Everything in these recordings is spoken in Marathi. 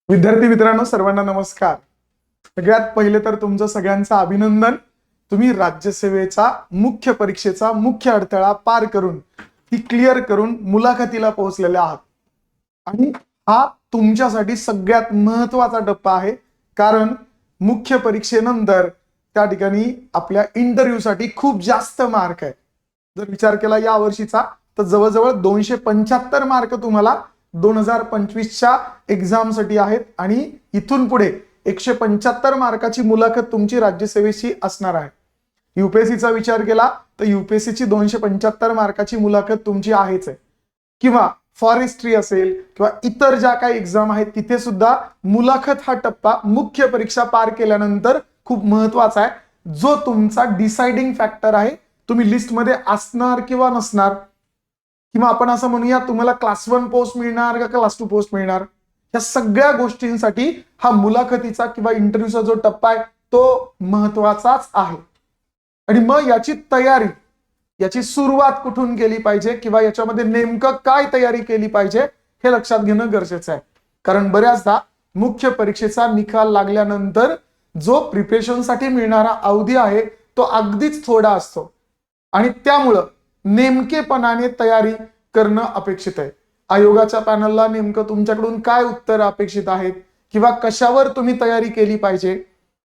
विद्यार्थी मित्रांनो, सर्वांना नमस्कार. सगळ्यात पहिले तर तुमचं सगळ्यांचं अभिनंदन. तुम्ही राज्यसेवेचा मुख्य परीक्षेचा मुख्य अडथळा पार करून ती क्लिअर करून मुलाखतीला पोहोचलेले आहात. आणि हा तुमच्यासाठी सगळ्यात महत्वाचा टप्पा आहे, कारण मुख्य परीक्षेनंतर त्या ठिकाणी आपल्या इंटरव्ह्यूसाठी खूप जास्त मार्क आहे. जर विचार केला या वर्षीचा तर जवळजवळ 275 मार्क तुम्हाला 2025च्या एक्झामसाठी आहेत आणि इथून पुढे 175 मार्काची मुलाखत तुमची राज्यसेवेची असणार आहे. युपीएससीचा विचार केला तर युपीएससीची 275 मार्काची मुलाखत तुमची आहेच आहे, किंवा फॉरेस्ट्री असेल किंवा इतर ज्या काही एक्झाम आहेत तिथे सुद्धा मुलाखत हा टप्पा मुख्य परीक्षा पार केल्यानंतर खूप महत्वाचा आहे, जो तुमचा डिसाइडिंग फॅक्टर आहे. तुम्ही लिस्टमध्ये असणार किंवा नसणार, किंवा आपण असं म्हणूया तुम्हाला क्लास 1 पोस्ट मिळणार का क्लास 2 पोस्ट मिळणार, या सगळ्या गोष्टींसाठी हा मुलाखतीचा किंवा इंटरव्ह्यूचा जो टप्पा आहे तो महत्वाचाच आहे. आणि मग याची तयारी, याची सुरुवात कुठून केली पाहिजे किंवा याच्यामध्ये नेमकं काय तयारी केली पाहिजे हे लक्षात घेणं गरजेचं आहे. कारण बऱ्याचदा मुख्य परीक्षेचा निकाल लागल्यानंतर जो प्रिपरेशनसाठी मिळणारा अवधी आहे तो अगदीच थोडा असतो आणि त्यामुळं नेमकेपणाने तयारी करणं अपेक्षित आहे. आयोगाच्या पॅनलला नेमकं तुमच्याकडून काय उत्तर अपेक्षित आहेत किंवा कशावर तुम्ही तयारी केली पाहिजे,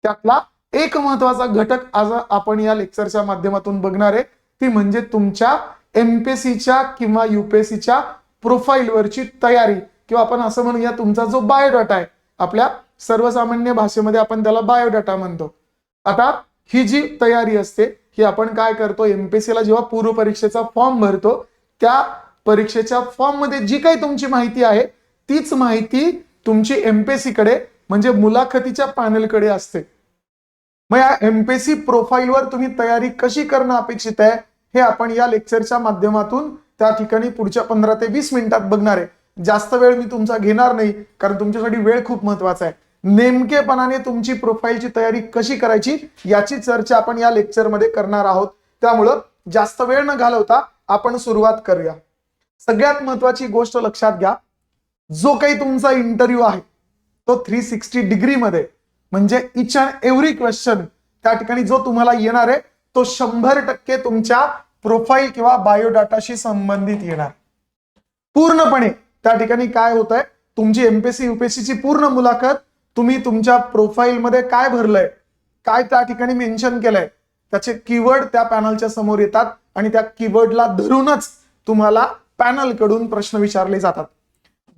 त्यातला एक महत्वाचा घटक आज आपण या लेक्चरच्या माध्यमातून बघणार आहे, ती म्हणजे तुमच्या एमपीएससीच्या किंवा युपीएससीच्या प्रोफाईलवरची तयारी, किंवा आपण असं म्हणूया तुमचा जो बायोडाटा आहे. आपल्या सर्वसामान्य भाषेमध्ये आपण त्याला बायोडाटा म्हणतो. आता ही जी तयारी असते ही आपण काय करतो, एमपीएससीला जेव्हा पूर्व परीक्षेचा फॉर्म भरतो त्या परीक्षेच्या फॉर्म मध्ये जी काही तुमची माहिती आहे तीच माहिती तुमची एमपीएससी कडे म्हणजे मुलाखतीच्या पॅनलकडे असते. मग या एमपीएससी प्रोफाईलवर तुम्ही तयारी कशी करणं अपेक्षित आहे हे आपण या लेक्चरच्या माध्यमातून त्या ठिकाणी पुढच्या 15 ते 20 मिनिटात बघणार आहे. जास्त वेळ मी तुमचा घेणार नाही, कारण तुमच्यासाठी वेळ खूप महत्वाचा आहे. नेमकेपणाने तुमची प्रोफाईलची तयारी कशी करायची याची चर्चा आपण या लेक्चरमध्ये करणार आहोत. त्यामुळं जास्त वेळ न घालवता आपण सुरुवात करूया. सगळ्यात महत्वाची गोष्ट लक्षात घ्या, जो काही तुमचा इंटरव्ह्यू आहे तो 360 डिग्री मध्ये, म्हणजे इच अँड एव्हरी क्वेश्चन त्या ठिकाणी जो तुम्हाला येणार आहे तो 100% तुमच्या प्रोफाईल किंवा बायोडाटाशी संबंधित येणार. पूर्णपणे त्या ठिकाणी काय होत आहे, तुमची एमपीएससी युपीएससीची पूर्ण मुलाखत तुम्ही तुमच्या प्रोफाईल मध्ये काय भरलंय, काय त्या ठिकाणी मेन्शन केलंय, त्याचे कीवर्ड त्या पॅनलच्या समोर येतात आणि त्या कीवर्डला धरूनच तुम्हाला पॅनल कडून प्रश्न विचारले जातात.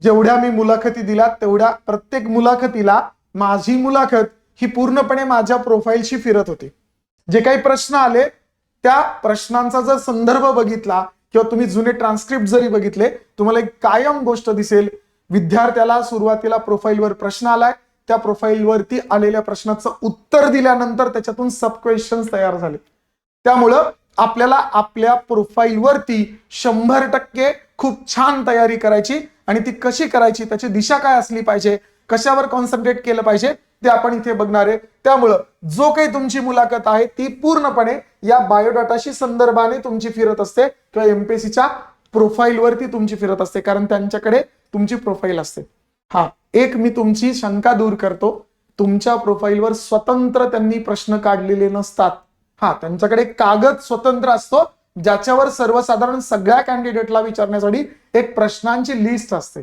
जेवढ्या मी मुलाखती दिल्या तेवढ्या प्रत्येक मुलाखतीला माझी मुलाखत ही पूर्णपणे माझ्या प्रोफाईलशी फिरत होती. जे काही प्रश्न आले त्या प्रश्नांचा जर संदर्भ बघितला किंवा तुम्ही जुने ट्रान्सक्रिप्ट जरी बघितले, तुम्हाला एक कायम गोष्ट दिसेल, विद्यार्थ्याला सुरुवातीला प्रोफाईलवर प्रश्न आलाय, त्या प्रोफाईलवरती आलेल्या प्रश्नाचं उत्तर दिल्यानंतर त्याच्यातून सब क्वेश्चन्स तयार झाले. त्यामुळं आपल्याला आपल्या प्रोफाईलवरती 100% खूप छान तयारी करायची आणि ती कशी करायची, त्याची दिशा काय असली पाहिजे, कशावर कॉन्सन्ट्रेट केलं पाहिजे ते आपण इथे बघणार आहे. त्यामुळं जो काही तुमची मुलाखत आहे ती पूर्णपणे या बायोडाटाशी संदर्भाने तुमची फिरत असते किंवा एमपीएससीच्या प्रोफाईलवरती तुमची फिरत असते, कारण त्यांच्याकडे तुमची प्रोफाईल असते. हा एक मी तुमची शंका दूर करतो, तुमच्या प्रोफाईलवर स्वतंत्र त्यांनी प्रश्न काढलेले नसतात. हा त्यांच्याकडे कागद स्वतंत्र असतो ज्याच्यावर सर्वसाधारण सगळ्या कॅन्डिडेटला विचारण्यासाठी एक प्रश्नांची लिस्ट असते.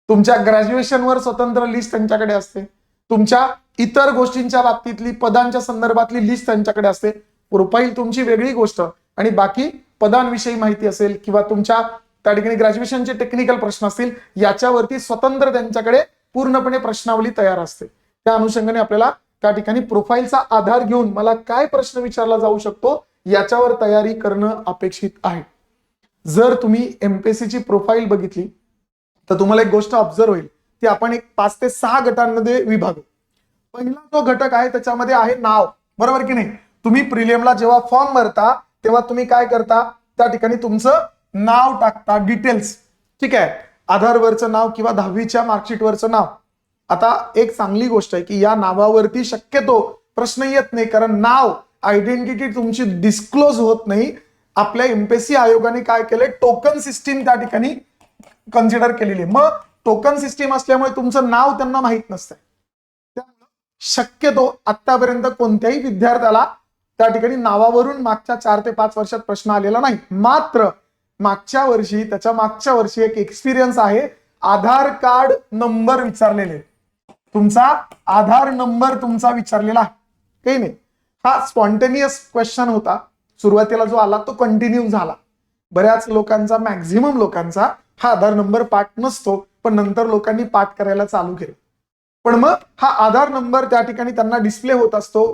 तुमच्या ग्रॅज्युएशनवर स्वतंत्र लिस्ट त्यांच्याकडे असते, तुमच्या इतर गोष्टींच्या बाबतीतली पदांच्या संदर्भातली लिस्ट त्यांच्याकडे असते. प्रोफाईल तुमची वेगळी गोष्ट आणि बाकी पदांविषयी माहिती असेल किंवा तुमच्या त्या ठिकाणी ग्रॅज्युएशनचे टेक्निकल प्रश्न असतील याच्यावरती स्वतंत्र त्यांच्याकडे पूर्णपणे प्रश्नावली तयार असते. त्या अनुषंगाने आपल्याला त्या ठिकाणी प्रोफाईलचा आधार घेऊन मला काय प्रश्न विचारला जाऊ शकतो याच्यावर तयारी करणं अपेक्षित आहे. जर तुम्ही एमपीएससीची प्रोफाईल बघितली तर तुम्हाला एक गोष्ट ऑब्झर्व होईल, ती आपण एक 5 ते 6 गटांमध्ये विभागू. पहिला जो घटक आहे त्याच्यामध्ये आहे नाव, बरोबर की नाही. तुम्ही प्रिलियमला जेव्हा फॉर्म भरता तेव्हा तुम्ही काय करता, त्या ठिकाणी तुमचं नाव टाकता, डिटेल्स, ठीक आहे, आधारवरचं नाव किंवा 10वीच्या मार्कशीटवरचं नाव. आता एक चांगली गोष्ट आहे की या नावावरती शक्यतो प्रश्न येत नाही, कारण नाव आयडेंटिटी तुमची डिस्क्लोज होत नाही. आपल्या एमपीएससी आयोगाने काय केलंय, टोकन सिस्टीम त्या ठिकाणी कन्सिडर केलेली. मग टोकन सिस्टीम असल्यामुळे तुमचं नाव त्यांना माहित नसतंय. त्यामुळे शक्यतो आतापर्यंत कोणत्याही विद्यार्थ्याला त्या ठिकाणी नावावरून मागच्या 4 ते 5 वर्षात प्रश्न आलेला नाही. मात्र मागच्या वर्षी, त्याच्या मागच्या वर्षी एक एक्सपिरियन्स आहे, आधार कार्ड नंबर विचारलेले, तुमचा आधार नंबर तुमचा विचारलेला आहे, काही नाही. हा स्पॉन्टेनियस क्वेश्चन होता, सुरुवातीला जो आला तो कंटिन्यू झाला. बऱ्याच लोकांचा, मॅक्झिमम लोकांचा हा आधार नंबर पाठ नसतो, पण नंतर लोकांनी पाठ करायला चालू केलं. पण मग हा आधार नंबर त्या ठिकाणी त्यांना डिस्प्ले होत असतो,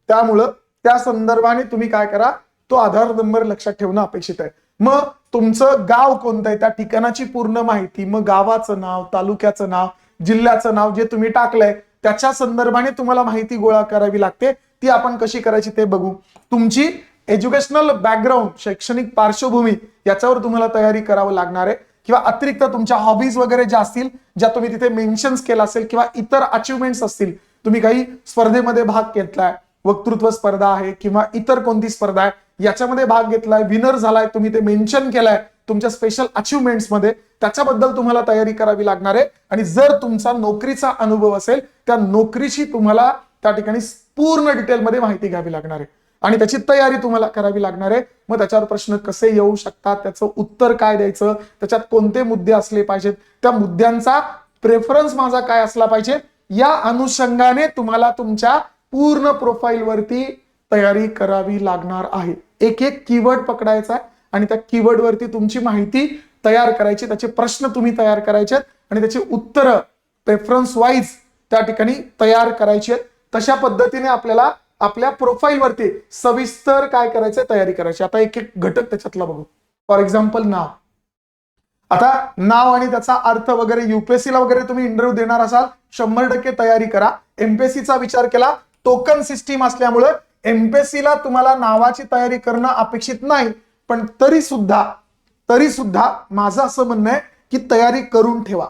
त्यामुळं त्या संदर्भाने तुम्ही काय करा, तो आधार नंबर लक्षात ठेवणं अपेक्षित आहे. मग तुमचं गाव कोणतं आहे त्या ठिकाणाची पूर्ण माहिती, मग गावाचं नाव, तालुक्याचं नाव, जिल्ह्याचं नाव जे तुम्ही टाकलंय त्याच्या संदर्भाने तुम्हाला माहिती गोळा करावी लागते. ती आपण कशी करायची ते बघू. तुमची एज्युकेशनल बॅकग्राऊंड, शैक्षणिक पार्श्वभूमी याच्यावर तुम्हाला तयारी करावं लागणार आहे, किंवा अतिरिक्त तुमच्या हॉबीज वगैरे ज्या असतील, ज्या तुम्ही तिथे मेन्शन्स केला असेल, किंवा इतर अचिव्हमेंट्स असतील, तुम्ही काही स्पर्धेमध्ये भाग घेतलाय, वक्तृत्व स्पर्धा आहे किंवा इतर कोणती स्पर्धा आहे याच्यामध्ये भाग घेतलाय, विनर झालाय, तुम्ही ते मेन्शन केलाय तुमच्या स्पेशल अचिव्हमेंट्स मध्ये, त्याच्याबद्दल तुम्हाला तयारी करावी लागणार आहे. आणि जर तुमचा नोकरीचा अनुभव असेल, त्या नोकरीची तुम्हाला त्या ठिकाणी पूर्ण डिटेलमध्ये माहिती घ्यावी लागणार आहे आणि त्याची तयारी तुम्हाला करावी लागणार आहे. मग त्याच्यावर प्रश्न कसे येऊ शकतात, त्याचं उत्तर काय द्यायचं, त्याच्यात कोणते मुद्दे असले पाहिजेत, त्या मुद्द्यांचा प्रेफरन्स माझा काय असला पाहिजे, या अनुषंगाने तुम्हाला तुमच्या पूर्ण प्रोफाईल वरती तयारी करावी लागणार आहे. एक एक कीवर्ड पकडायचा आहे आणि त्या कीवर्ड वरती तुमची माहिती तयार करायची, त्याचे प्रश्न तुम्ही तयार करायचे आणि त्याची उत्तरं प्रेफरन्स वाईज त्या ठिकाणी तयार करायची आहेत. तशा पद्धतीने आपल्याला आपल्या प्रोफाईल वरती सविस्तर काय करायचं, तयारी करायची. आता एक एक घटक त्याच्यातला बघू. फॉर एक्झाम्पल नाव. आता नाव आणि त्याचा अर्थ वगैरे, युपीएससीला वगैरे तुम्ही इंटरव्ह्यू देणार असाल, 100% तयारी करा. एमपीएससीचा विचार केला, टोकन सिस्टीम असल्यामुळे एमपीएससीला तुम्हाला नावाची तयारी करणं अपेक्षित नाही, पण तरी सुद्धा माझं असं म्हणणं आहे की तयारी करून ठेवा.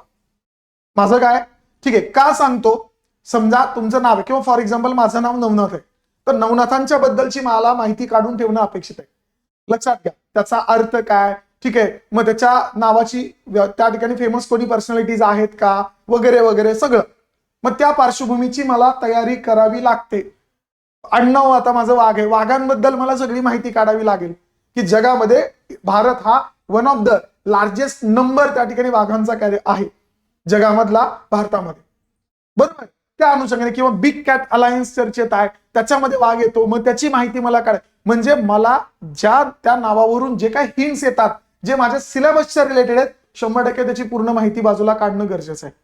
माझं काय, ठीक आहे, का सांगतो, समजा तुमचं नाव आहे, किंवा फॉर एक्झाम्पल माझं नाव नवनाथ आहे, तर नवनाथांच्या बद्दलची मला माहिती काढून ठेवणं अपेक्षित आहे. लक्षात घ्या त्याचा अर्थ काय, ठीक आहे, मग त्याच्या नावाची त्या ठिकाणी फेमस कोणी पर्सनॅलिटीज आहेत का, वगैरे वगैरे सगळं. मग त्या पार्श्वभूमीची मला तयारी करावी लागते. आडनाव आता माझं वाघ आहे, वाघांबद्दल मला सगळी माहिती काढावी लागेल की जगामध्ये भारत हा one of the largest number त्या ठिकाणी वाघांचा काय आहे जगामधला, भारतामध्ये, बरोबर. त्या अनुषंगाने, किंवा बिग कॅट अलायन्स चर्चेत आहे, त्याच्यामध्ये वाघ येतो, मग त्याची माहिती मला काढ, म्हणजे मला ज्या त्या नावावरून जे काही हिंट्स येतात, जे माझ्या सिलेबसच्या रिलेटेड आहेत, 100% त्याची पूर्ण माहिती बाजूला काढणं गरजेचं आहे.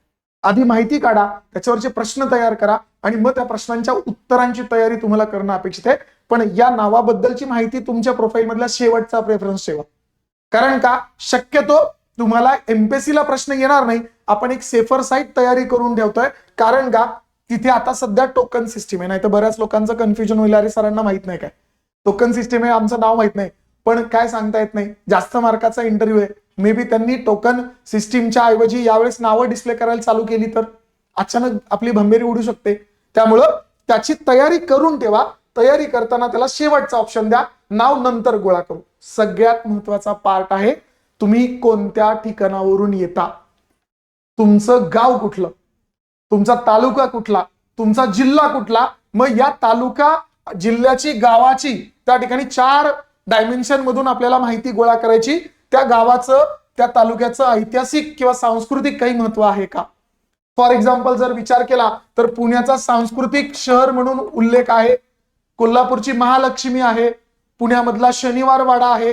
आधी माहिती काढा, त्याच्यावरचे प्रश्न तयार करा आणि मग त्या प्रश्नांच्या उत्तरांची तयारी तुम्हाला करणं अपेक्षित आहे. पण या नावाबद्दलची माहिती तुमच्या प्रोफाईल मधला शेवटचा प्रेफरन्स ठेवा. कारण का, शक्यतो तुम्हाला एमपीएससीला प्रश्न येणार नाही, आपण एक सेफर साईड तयारी करून ठेवतोय. कारण का, तिथे आता सध्या टोकन सिस्टीम आहे. नाही तर बऱ्याच लोकांचं कन्फ्युजन होईल, अरे सरांना माहित नाही काय टोकन सिस्टीम आहे, आमचं नाव माहित नाही. पण काय सांगता येत नाही, जास्त मार्काचा इंटरव्ह्यू आहे, मे बी त्यांनी टोकन सिस्टीमच्या ऐवजी यावेळेस नावं डिस्प्ले करायला चालू केली तर अचानक आपली भंबेरी उडू शकते. त्यामुळं त्याची तयारी करून ठेवा. तयारी करताना त्याला शेवटचा ऑप्शन द्या, नाव नंतर गोळा करू. सगळ्यात महत्वाचा पार्ट आहे, तुम्ही कोणत्या ठिकाणावरून येता, तुमचं गाव कुठलं, तुमचा तालुका कुठला, तुमचा जिल्हा कुठला. मग या तालुका, जिल्ह्याची, गावाची त्या ठिकाणी 4 डायमेन्शन मधून आपल्याला माहिती गोळा करायची. त्या गावाचं, त्या तालुक्याचं ऐतिहासिक किंवा सांस्कृतिक काही महत्व आहे का. फॉर एक्झाम्पल जर विचार केला तर पुण्याचा सांस्कृतिक शहर म्हणून उल्लेख आहे, कोल्हापूरची महालक्ष्मी आहे, पुण्यामधला शनिवार वाडा आहे.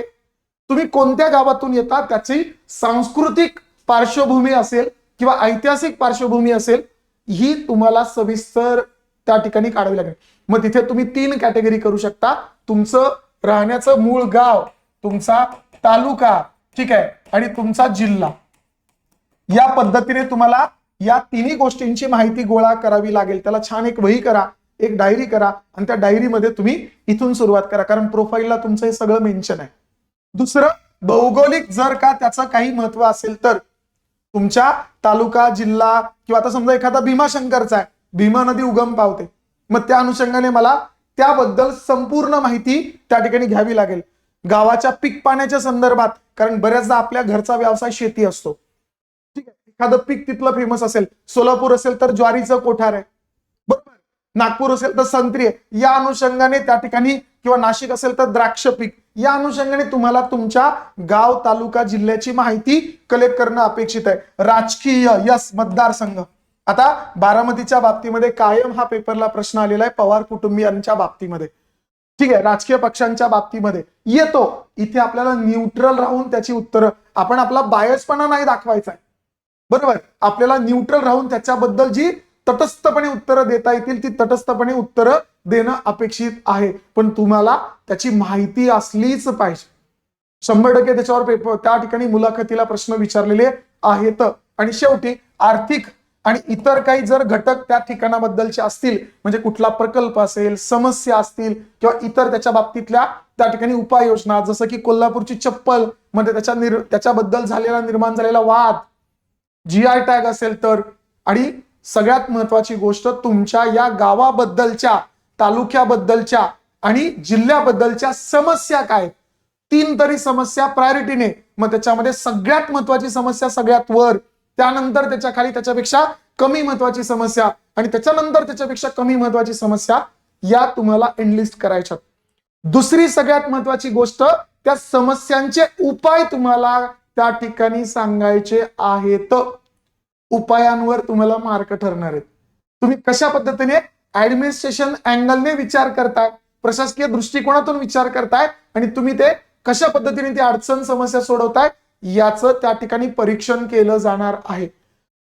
तुम्ही कोणत्या गावातून येता त्याची सांस्कृतिक पार्श्वभूमी असेल किंवा ऐतिहासिक पार्श्वभूमी असेल, ही तुम्हाला सविस्तर त्या ठिकाणी काढावी लागेल. मग तिथे तुम्ही 3 कॅटेगरी करू शकता, तुमचं राहण्याचं मूळ गाव, तुमचा तालुका, ठीक आहे, आणि तुमचा जिल्हा. या पद्धतीने तुम्हाला या तिन्ही गोष्टींची माहिती गोळा करावी लागेल. त्याला छान एक वही करा, एक डायरी करा आणि त्या डायरीमध्ये तुम्ही इथून सुरुवात करा, कारण प्रोफाईलला तुमचं हे सगळं मेन्शन आहे. दुसरं, भौगोलिक जर का त्याचं काही महत्व असेल तर तुमच्या तालुका, जिल्हा, किंवा आता समजा एखादा भीमाशंकरचा आहे, भीमा नदी उगम पावते, मग त्या अनुषंगाने मला त्याबद्दल संपूर्ण माहिती त्या ठिकाणी घ्यावी लागेल. गावाच्या पीक पाण्याच्या संदर्भात, कारण बऱ्याचदा आपल्या घरचा व्यवसाय शेती असतो, ठीक आहे, एखादं पीक तिथलं फेमस असेल, सोलापूर असेल तर ज्वारीचं कोठार आहे, बरोबर, नागपूर असेल तर संत्री आहे, या अनुषंगाने त्या ठिकाणी, किंवा नाशिक असेल तर द्राक्ष पीक, या अनुषंगाने तुम्हाला तुमच्या गाव, तालुका, जिल्ह्याची माहिती कलेक्ट करणं अपेक्षित आहे. राजकीय यस मतदारसंघ, आता बारामतीच्या बाबतीमध्ये कायम हा पेपरला प्रश्न आलेला आहे, पवार कुटुंबियांच्या बाबतीमध्ये, ठीक आहे, राजकीय पक्षांच्या बाबतीमध्ये येतो. इथे आपल्याला न्यूट्रल राहून त्याची उत्तरं, आपण आपला बायसपणा नाही दाखवायचा आहे, बरोबर, आपल्याला न्यूट्रल राहून त्याच्याबद्दल जी तटस्थपणे उत्तरं देता येतील ती तटस्थपणे उत्तरं देणं अपेक्षित आहे. पण तुम्हाला त्याची माहिती असलीच पाहिजे. 100% त्याच्यावर पेपर, त्या ठिकाणी मुलाखतीला प्रश्न विचारलेले आहेत. आणि शेवटी आर्थिक आणि इतर काही जर घटक त्या ठिकाणाबद्दलचे असतील, म्हणजे कुठला प्रकल्प असेल, समस्या असतील, किंवा इतर त्याच्या बाबतीतल्या त्या ठिकाणी उपाययोजना, जसं की कोल्हापूरची चप्पल मध्ये त्याच्याबद्दल निर्माण झालेला वाद, GI टॅग असेल तर, आणि सगळ्यात महत्वाची गोष्ट तुमच्या या गावाबद्दलच्या, तालुक्याबद्दलच्या आणि जिल्ह्याबद्दलच्या समस्या काय, 3 तरी समस्या प्रायोरिटीने, मग त्याच्यामध्ये सगळ्यात महत्वाची समस्या सगळ्यात वर, त्यानंतर त्याच्या खाली त्याच्यापेक्षा कमी महत्वाची समस्या, आणि त्याच्यानंतर त्याच्यापेक्षा कमी महत्वाची समस्या, या तुम्हाला एंडलिस्ट करायच्या. दुसरी सगळ्यात महत्वाची गोष्ट, त्या समस्यांचे उपाय तुम्हाला त्या ठिकाणी सांगायचे आहेत. उपायांवर तुम्हाला मार्क ठरणार आहेत. तुम्ही कशा पद्धतीने ऍडमिनिस्ट्रेशन अँगलने विचार करताय, प्रशासकीय दृष्टिकोनातून विचार करताय, आणि तुम्ही ते कशा पद्धतीने ती अडचण समस्या सोडवताय, याचं त्या ठिकाणी परीक्षण केलं जाणार आहे.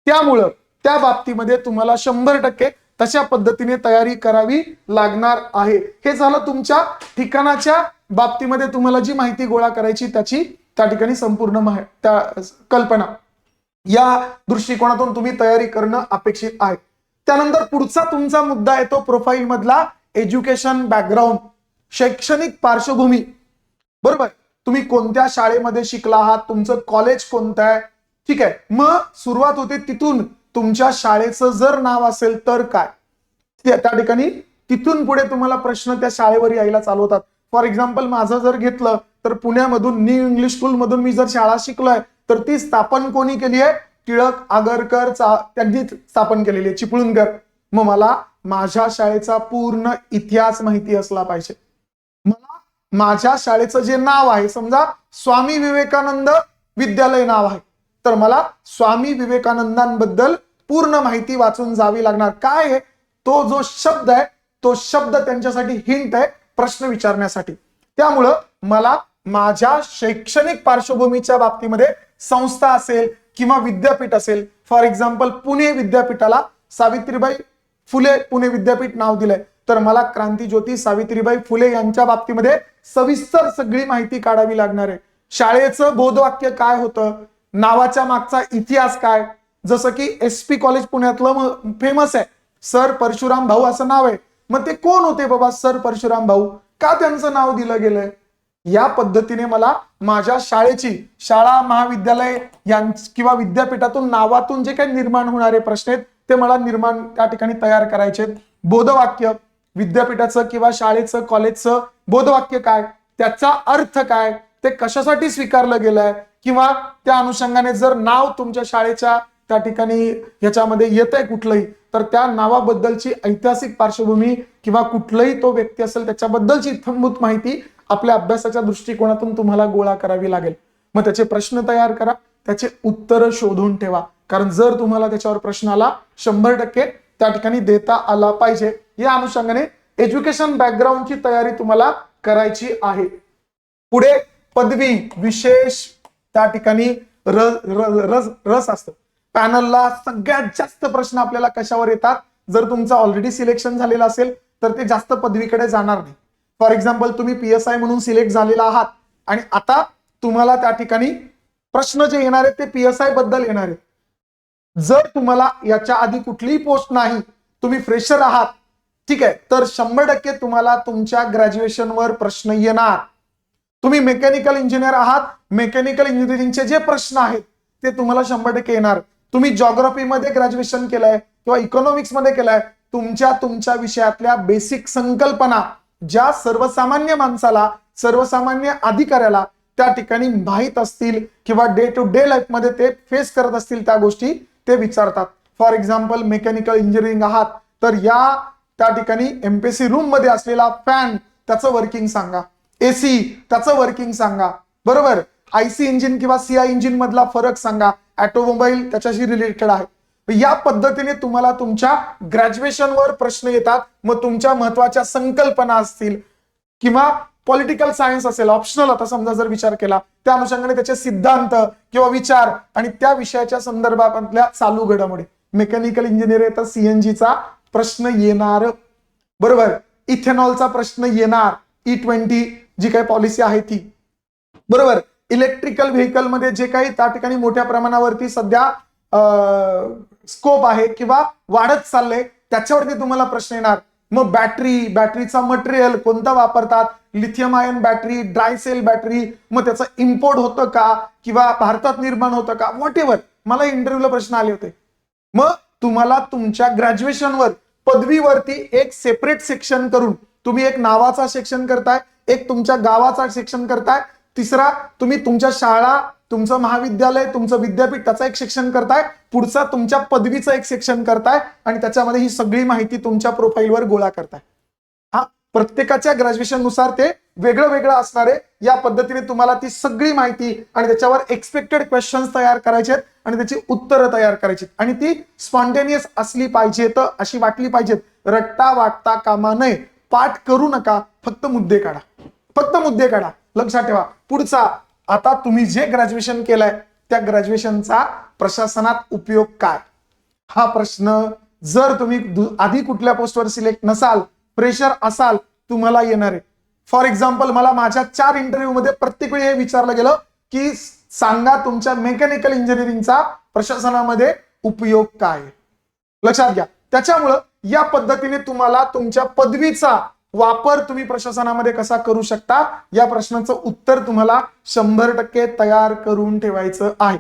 त्यामुळं त्या बाबतीमध्ये तुम्हाला 100% तशा पद्धतीने तयारी करावी लागणार आहे. हे झालं तुमच्या ठिकाणाच्या बाबतीमध्ये तुम्हाला जी माहिती गोळा करायची त्याची त्या ठिकाणी संपूर्ण त्या कल्पना, या दृष्टिकोनातून तुम्ही तयारी करणं अपेक्षित आहे. त्यानंतर पुढचा तुमचा मुद्दा येतो प्रोफाईल मधला, एज्युकेशन बॅकग्राऊंड, शैक्षणिक पार्श्वभूमी, बरोबर, तुम्ही कोणत्या शाळेमध्ये शिकला आहात, तुमचं कॉलेज कोणतं आहे, ठीक आहे. मग सुरुवात होते तिथून, तुमच्या शाळेचं जर नाव असेल तर काय, त्या ठिकाणी तिथून पुढे तुम्हाला प्रश्न त्या शाळेवर यायला चालू होतात. फॉर एक्झाम्पल माझं जर घेतलं तर पुण्यामधून न्यू इंग्लिश स्कूल मधून मी जर शाळा शिकलोय, तर ती स्थापन कोणी केली आहे, टिळक, आगरकर त्यांनी स्थापन केलेली आहे, चिपळूणकर. मग मला माझ्या शाळेचा पूर्ण इतिहास माहिती असला पाहिजे. मला माझ्या शाळेचं जे नाव आहे, समजा स्वामी विवेकानंद विद्यालय नाव आहे, तर मला स्वामी विवेकानंदांबद्दल पूर्ण माहिती वाचून जावी लागणार. काय आहे तो जो शब्द आहे, तो शब्द त्यांच्यासाठी हिंट आहे प्रश्न विचारण्यासाठी. त्यामुळं मला माझ्या शैक्षणिक पार्श्वभूमीच्या बाबतीमध्ये संस्था असेल किंवा विद्यापीठ असेल, फॉर एक्झाम्पल पुणे विद्यापीठाला सावित्रीबाई फुले पुणे विद्यापीठ नाव दिलंय, तर मला क्रांतीज्योती सावित्रीबाई फुले यांच्या बाबतीमध्ये सविस्तर सगळी माहिती काढावी लागणार आहे. शाळेचं बोधवाक्य काय होतं, नावाच्या मागचा इतिहास काय, जसं की SP कॉलेज पुण्यातलं फेमस आहे, सर परशुराम भाऊ असं नाव आहे. मग ते कोण होते बाबा सर परशुराम भाऊ, का त्यांचं नाव दिलं गेलंय, या पद्धतीने मला माझ्या शाळेची, शाळा महाविद्यालय किंवा विद्यापीठातून नावातून जे काही निर्माण होणारे प्रश्न आहेत ते मला त्या ठिकाणी तयार करायचे. बोधवाक्य, विद्यापीठाचं किंवा शाळेचं कॉलेजचं बोधवाक्य काय, त्याचा अर्थ काय, ते कशासाठी स्वीकारलं गेलंय, किंवा त्या अनुषंगाने जर नाव तुमच्या शाळेच्या त्या ठिकाणी ह्याच्यामध्ये येत आहे कुठलंही, तर त्या नावाबद्दलची ऐतिहासिक पार्श्वभूमी किंवा कुठलाही तो व्यक्ती असेल त्याच्याबद्दलची इत्थंभूत माहिती आपल्या अभ्यासाच्या दृष्टिकोनातून तुम्हाला गोळा करावी लागेल. मग त्याचे प्रश्न तयार करा, त्याचे उत्तर शोधून ठेवा, कारण जर तुम्हाला त्याच्यावर प्रश्न आला 100% त्या ठिकाणी देता आला पाहिजे. या अनुषंगाने एज्युकेशन बॅकग्राऊंडची तयारी तुम्हाला करायची आहे. पुढे पदवी विशेष त्या ठिकाणी रस असतं. पॅनलला सगळ्यात जास्त प्रश्न आपल्याला कशावर येतात, जर तुमचं ऑलरेडी सिलेक्शन झालेलं असेल तर ते जास्त पदवीकडे जाणार नाही. फॉर एक्झाम्पल तुम्ही PSI म्हणून सिलेक्ट झालेला आहात आणि आता तुम्हाला त्या ठिकाणी प्रश्न जे येणार आहेत ते PSI बद्दल येणार आहेत. जर तुम्हाला याच्या आधी कुठलीही पोस्ट नाही, तुम्ही फ्रेशर आहात, ठीक आहे, तर 100% तुम्हाला तुमच्या ग्रॅज्युएशनवर प्रश्न येणार. तुम्ही मेकॅनिकल इंजिनियर आहात, मेकॅनिकल इंजिनिअरिंगचे जे प्रश्न आहेत ते तुम्हाला 100% येणार. तुम्ही जॉग्राफीमध्ये ग्रॅज्युएशन केलंय किंवा इकॉनॉमिक्स मध्ये केलंय, तुमच्या विषयातल्या बेसिक संकल्पना ज्या सर्वसामान्य माणसाला, सर्वसामान्य अधिकाऱ्याला त्या ठिकाणी माहीत असतील किंवा डे टू डे लाईफ मध्ये ते फेस करत असतील त्या गोष्टी ते विचारतात. फॉर एक्झाम्पल मेकॅनिकल इंजिनिअरिंग आहात तर त्या ठिकाणी एमपीएससी रूम मध्ये असलेला फॅन त्याचं वर्किंग सांगा, एसी त्याचं वर्किंग सांगा, बरोबर. आयसी इंजिन किंवा सीआय इंजिन मधला फरक सांगा, ऑटोमोबाईल त्याच्याशी रिलेटेड आहे. या पद्धतीने तुम्हाला तुमच्या ग्रॅज्युएशनवर प्रश्न येतात. मग तुमच्या महत्वाच्या संकल्पना असतील किंवा पॉलिटिकल सायन्स असेल ऑप्शनल, आता समजा जर विचार केला त्या अनुषंगाने त्याचे सिद्धांत किंवा विचार आणि त्या विषयाच्या संदर्भातल्या चालू घडामोडी. मेकॅनिकल इंजिनिअर आहे तर सीएनजीचा प्रश्न येणार, बरोबर. इथेनॉलचा प्रश्न येणार, E20 जी काही पॉलिसी आहे ती, बरोबर. इलेक्ट्रिकल व्हेकल मध्ये जे काही त्या ठिकाणी मोठ्या प्रमाणावरती सध्या स्कोप आहे किंवा वाढत चाललंय त्याच्यावरती तुम्हाला प्रश्न येणार. मग बॅटरीचा मटेरियल कोणता वापरतात, lithium ion battery, dry cell battery, मग त्याचं इम्पोर्ट होतं का किंवा भारतात निर्माण होतं का, व्हॉट एव्हर. मला इंटरव्ह्यूला प्रश्न आले होते. मग तुम्हाला तुमच्या ग्रॅज्युएशनवर पदवीवरती एक सेपरेट सेक्शन करून तुम्ही एक नावाचा सेक्शन करताय, एक तुमच्या गावाचा सेक्शन करताय, तिसरा तुम्ही तुमच्या शाळा, तुमचं महाविद्यालय, तुमचं विद्यापीठ त्याचा एक सेक्शन करताय, पुढचा तुमच्या पदवीचा एक सेक्शन करताय आणि त्याच्यामध्ये ही सगळी माहिती तुमच्या प्रोफाईलवर गोळा करताय. हा प्रत्येकाच्या ग्रॅज्युएशन नुसार ते वेगळं वेगळं असणार आहे. या पद्धतीने तुम्हाला ती सगळी माहिती आणि त्याच्यावर एक्सपेक्टेड क्वेश्चन्स तयार करायचे आणि त्याची उत्तरं तयार करायची आणि ती स्पॉन्टेनियस असली पाहिजेत, अशी वाटली पाहिजेत. रट्टा वाटता कामा नये. पाठ करू नका, फक्त मुद्दे काढा, फक्त मुद्दे काढा. लक्षात ठेवा. पुढचा, आता तुम्ही जे ग्रॅज्युएशन केलंय त्या ग्रॅज्युएशनचा प्रशासनात उपयोग काय, हा प्रश्न जर तुम्ही आधी कुठल्या पोस्टवर सिलेक्ट नसाल, प्रेशर असाल, तुम्हाला येणार आहे. फॉर एक्झाम्पल मला माझ्या 4 इंटरव्ह्यू मध्ये प्रत्येक वेळी हे विचारलं गेलं की सांगा तुमच्या मेकॅनिकल इंजिनिअरिंगचा प्रशासनामध्ये उपयोग काय. लक्षात घ्या. त्याच्यामुळं या पद्धतीने तुम्हाला तुमच्या पदवीचा वापर तुम्ही प्रशासनामध्ये कसा करू शकता या प्रश्नाचं उत्तर तुम्हाला 100% तयार करून ठेवायचं आहे.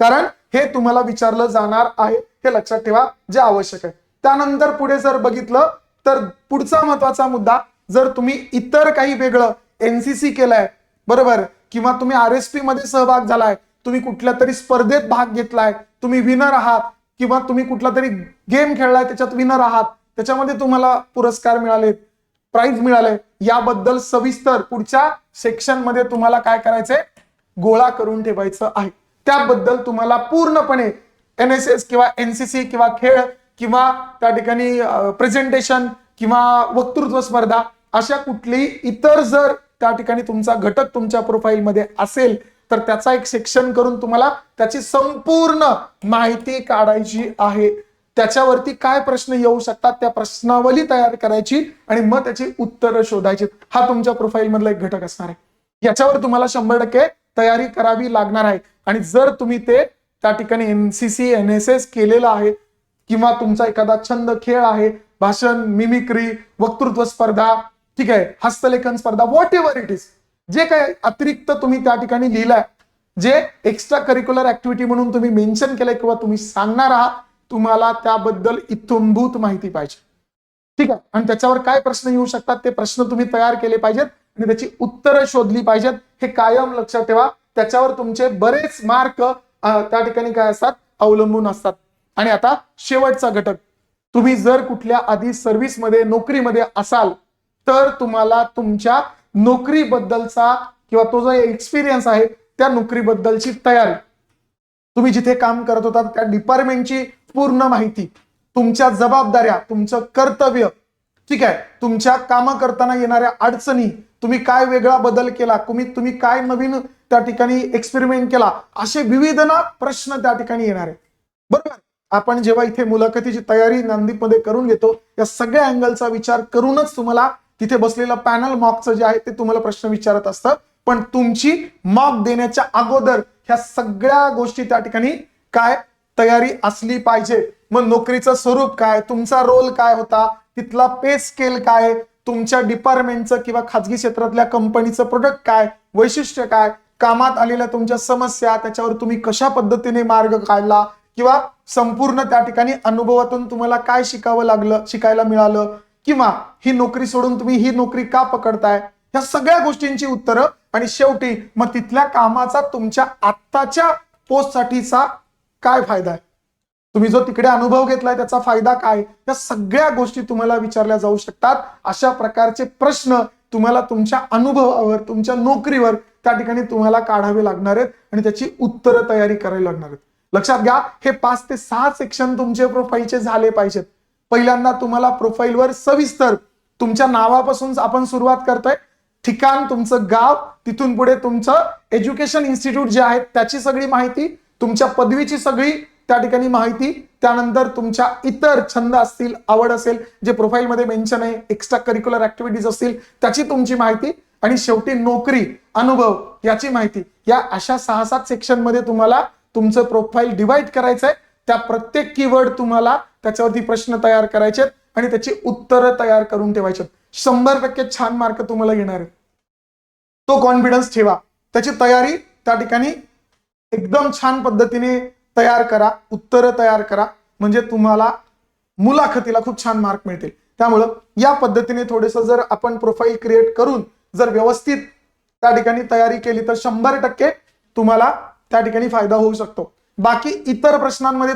कारण हे तुम्हाला विचारलं जाणार आहे, हे लक्षात ठेवा, जे आवश्यक आहे. त्यानंतर पुढे जर बघितलं तर पुढचा महत्वाचा मुद्दा, जर तुम्ही इतर काही वेगळं एनसीसी केलंय, बरोबर, किंवा तुम्ही आरएसपी मध्ये सहभाग झालाय, तुम्ही कुठल्या तरी स्पर्धेत भाग घेतलाय, तुम्ही विनर आहात, किंवा तुम्ही कुठला तरी गेम खेळलाय त्याच्यात विनर आहात, त्याच्यामध्ये तुम्हाला पुरस्कार मिळाले, प्राइज मिळाले, याबद्दल सविस्तर पुढच्या सेक्शन मध्ये तुम्हाला काय करायचंय, गोळा करून ठेवायचं आहे. त्याबद्दल तुम्हाला पूर्णपणे एनएसएस किंवा एनसीसी किंवा खेळ किंवा त्या ठिकाणी प्रेझेंटेशन किंवा वक्तृत्व स्पर्धा अशा कुठलीही इतर जर त्या ठिकाणी तुमचा घटक तुमच्या प्रोफाईलमध्ये असेल तर त्याचा एक सेक्शन करून तुम्हाला त्याची संपूर्ण माहिती काढायची आहे. त्याच्यावरती काय प्रश्न येऊ शकतात त्या प्रश्नावली तयार करायची आणि मग त्याची उत्तरं शोधायची. हा तुमच्या प्रोफाईल मधला एक घटक असणार आहे. याच्यावर तुम्हाला 100% तयारी करावी लागणार आहे. आणि जर तुम्ही ते त्या ठिकाणी एनसीसी एनएसएस केलेलं आहे किंवा तुमचा एखादा छंद खेळ आहे, भाषण, मिमिक्री, वक्तृत्व स्पर्धा, ठीक आहे, हस्तलेखन स्पर्धा, व्हॉट एव्हर इट इज, जे काय अतिरिक्त तुम्ही त्या ठिकाणी लिहिलंय, जे एक्स्ट्रा करिक्युलर ऍक्टिव्हिटी म्हणून तुम्ही मेन्शन केलंय किंवा तुम्ही सांगणार आहात, तुम्हाला त्याबद्दल इत्थंभूत माहिती पाहिजे. ठीक आहे. आणि त्याच्यावर काय प्रश्न येऊ शकतात ते प्रश्न तुम्ही तयार केले पाहिजेत आणि त्याची उत्तरं शोधली पाहिजेत. हे कायम लक्षात ठेवा. त्याच्यावर तुमचे बरेच मार्क त्या ठिकाणी काय असतात, अवलंबून असतात. आणि आता शेवटचा घटक, तुम्ही जर कुठल्या आधी सर्व्हिसमध्ये नोकरीमध्ये असाल तर तुम्हाला तुमच्या नोकरीबद्दलचा किंवा तो जो एक्सपिरियन्स आहे त्या नोकरीबद्दलची तयारी, तुम्ही जिथे काम करत होता त्या डिपार्टमेंटची पूर्ण माहिती, तुमच्या जबाबदाऱ्या, तुमचं कर्तव्य, ठीक आहे, तुमच्या काम करताना येणाऱ्या अडचणी, तुम्ही काय वेगळा बदल केला, तुम्ही काय नवीन त्या ठिकाणी एक्सपेरिमेंट केला, असे विविध प्रश्न त्या ठिकाणी येणार आहे. बरोबर. आपण जेव्हा इथे मुलाखतीची तयारी नांदीपमध्ये करून घेतो या सगळ्या अँगलचा विचार करूनच तुम्हाला तिथे बसलेलं पॅनल मॉकचं जे आहे ते तुम्हाला प्रश्न विचारत असतं. पण तुमची मॉक देण्याच्या अगोदर ह्या सगळ्या गोष्टी त्या ठिकाणी काय तयारी असली पाहिजे. मग नोकरीचं स्वरूप काय, तुमचा रोल काय होता, तिथला पे स्केल काय, तुमच्या डिपार्टमेंटचं किंवा खाजगी क्षेत्रातल्या कंपनीचं प्रोडक्ट काय, वैशिष्ट्य काय, कामात आलेल्या तुमच्या समस्या, त्याच्यावर तुम्ही कशा पद्धतीने मार्ग काढला किंवा संपूर्ण त्या ठिकाणी अनुभवातून तुम्हाला काय शिकावं लागलं, शिकायला मिळालं, किंवा ही नोकरी सोडून तुम्ही ही नोकरी का पकडताय, या सगळ्या गोष्टींची उत्तरं, आणि शेवटी मग तिथल्या कामाचा तुमच्या आत्ताच्या पोस्टसाठीचा काय फायदा आहे, तुम्ही जो तिकडे अनुभव घेतलाय त्याचा फायदा काय, या सगळ्या गोष्टी तुम्हाला विचारल्या जाऊ शकतात. अशा प्रकारचे प्रश्न तुम्हाला तुमच्या अनुभवावर, तुमच्या नोकरीवर त्या ठिकाणी तुम्हाला काढावे लागणार आहेत आणि त्याची उत्तरं तयारी करावी लागणार आहेत. लक्षात घ्या, हे 5 ते 6 सेक्शन तुमचे प्रोफाईलचे झाले पाहिजेत. पहिल्यांदा तुम्हाला प्रोफाईलवर सविस्तर तुमच्या नावापासून आपण सुरुवात करतोय, ठिकाण, तुमचं गाव, तिथून पुढे तुमचं एज्युकेशन इन्स्टिट्यूट जे आहे त्याची सगळी माहिती, तुमच्या पदवीची सगळी त्या ठिकाणी माहिती, त्यानंतर तुमच्या इतर छंद असतील, आवड असेल जे प्रोफाईलमध्ये मेन्शन आहे, एक्स्ट्रा करिक्युलर ऍक्टिव्हिटीज असतील त्याची तुमची माहिती, आणि शेवटी नोकरी, अनुभव याची माहिती. या अशा 6-7 सेक्शन मध्ये तुम्हाला तुमचं प्रोफाईल डिवाइड करायचंय. त्या प्रत्येक कीवर्ड तुम्हाला त्याच्यावरती प्रश्न तयार करायचे आणि त्याची उत्तरं तयार करून ठेवायचे. 100% छान मार्क तुम्हाला येणार आहेत. तो कॉन्फिडन्स ठेवा, त्याची तयारी त्या ठिकाणी एकदम छान पद्धतीने तयार करा, उत्तरं तयार करा, म्हणजे तुम्हाला मुलाखतीला खूप छान मार्क मिळतील. त्यामुळं या पद्धतीने थोडंसं जर आपण प्रोफाईल क्रिएट करून जर व्यवस्थित त्या ठिकाणी तयारी केली तर 100% तुम्हाला त्या ठिकाणी फायदा होऊ शकतो. बाकी इतर प्रश्नांमध्ये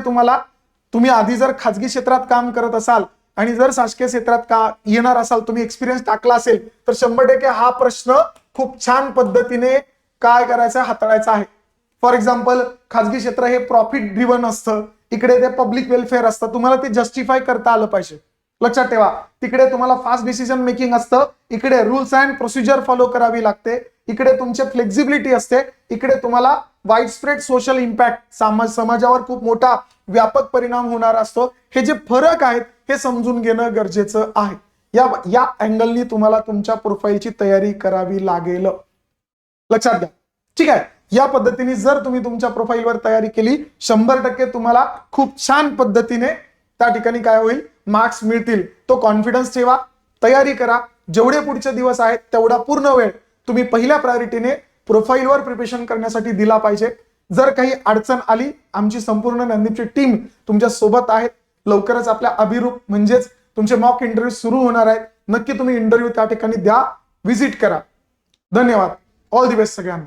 तुम्ही आधी जर खाजगी क्षेत्रात काम करत असाल आणि जर शासकीय क्षेत्रात का येणार असाल, तुम्ही एक्सपिरियन्स टाकला असेल तर 100% हा प्रश्न खूप छान पद्धतीने काय करायचा, हाताळायचा आहे. फॉर एक्झाम्पल, खाजगी क्षेत्र हे प्रॉफिट ड्रिव्हन असतं, इकडे ते पब्लिक वेलफेअर असतं, तुम्हाला ते जस्टिफाय करता आलं पाहिजे. लक्षात ठेवा, तिकडे तुम्हाला फास्ट डिसिजन मेकिंग असतं, इकडे रूल्स अँड प्रोसिजर फॉलो करावी लागते, इकडे तुमचे फ्लेक्झिबिलिटी असते, इकडे तुम्हाला वाईड स्प्रेड सोशल इम्पॅक्ट, समाजावर खूप मोठा व्यापक परिणाम होणार असतो. हे जे फरक आहेत हे समजून घेणं गरजेचं आहे. या अँगलनी तुम्हाला तुमच्या प्रोफाईलची तयारी करावी लागेल. लक्षात घ्या, ठीक आहे. या पद्धतीने जर तुम्ही तुमच्या प्रोफाईलवर तयारी केली, 100% तुम्हाला खूप छान पद्धतीने त्या ठिकाणी काय होईल, मार्क्स मिळतील. तो कॉन्फिडन्स ठेवा, तयारी करा. जेवढे पुढचे दिवस आहेत तेवढा पूर्ण वेळ तुम्ही पहिल्या प्रायोरिटीने प्रोफाईलवर प्रिपरेशन करण्यासाठी दिला पाहिजे. जर काही अडचण आली, आमची संपूर्ण ज्ञानदीपची टीम तुमच्या सोबत आहे. लवकरच आपल्या अभिरूप म्हणजेच तुमचे मॉक इंटरव्ह्यू सुरू होणार आहेत. नक्की तुम्ही इंटरव्ह्यू त्या ठिकाणी द्या, व्हिजिट करा. धन्यवाद. ऑल दी बेस्ट सगळ्यांना.